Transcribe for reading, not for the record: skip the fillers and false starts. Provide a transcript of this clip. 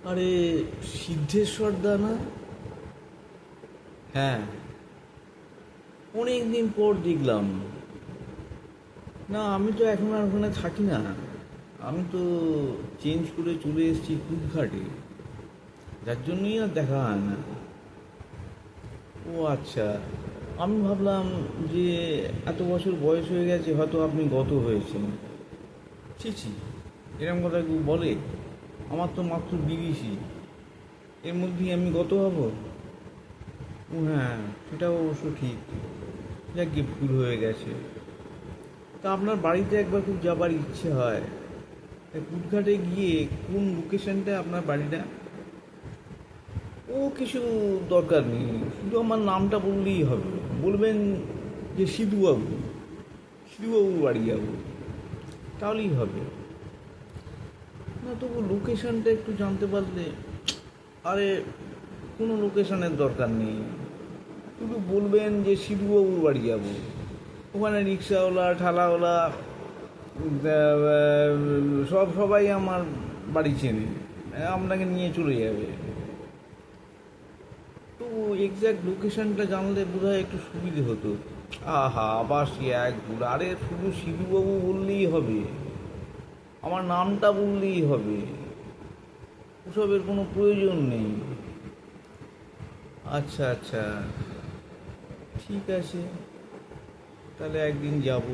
আরে, সিদ্ধেশ্বর দা না? হ্যাঁ, অনেক দিন পর দেখলাম। না, আমি তো এখন আর ওখানে থাকি না। আমি তো চেঞ্জ করে চলে এসেছি কুদঘাটে, যার জন্যই আর দেখা হয় না। ও আচ্ছা, আমি ভাবলাম যে এত বছর বয়স হয়ে গেছে, হয়তো আপনি গত হয়েছেন। ছি ছি, এরকম কথা কেউ বলে? আমার তো মাত্র 32, এর মধ্যেই আমি গত হব? ও হ্যাঁ, সেটাও অবশ্য ঠিক। যাক গে, ভুল হয়ে গেছে। তা আপনার বাড়িতে একবার খুব যাবার ইচ্ছে হয়। তা কুদঘাটে গিয়ে কোন লোকেশনটা আপনার বাড়িটা? ও কিছু দরকার নেই, শুধু আমার নামটা বললেই হবে। বলবেন যে সিধুবাবু, সিধুবাবুর বাড়ি যাবো, তাহলেই হবে। না, তবু লোকেশনটা একটু জানতে পারলে। আরে, কোনো লোকেশনের দরকার নেই, শুধু বলবেন যে সিধুবাবুর বাড়ি যাবো। ওখানে রিক্সাওয়ালা, ঠালাওয়ালা, সবাই আমার বাড়ি চেনে, আপনাকে নিয়ে চলে যাবে। তো এক্স্যাক্ট লোকেশনটা জানলে বোধহয় একটু সুবিধে হতো। আহা, আবার সে এক ভুল। আরে, শুধু সিধুবাবু বললেই হবে, আমার নামটা বললেই হবে, ওসবের কোনো প্রয়োজন নেই। আচ্ছা আচ্ছা, ঠিক আছে, তাহলে একদিন যাব।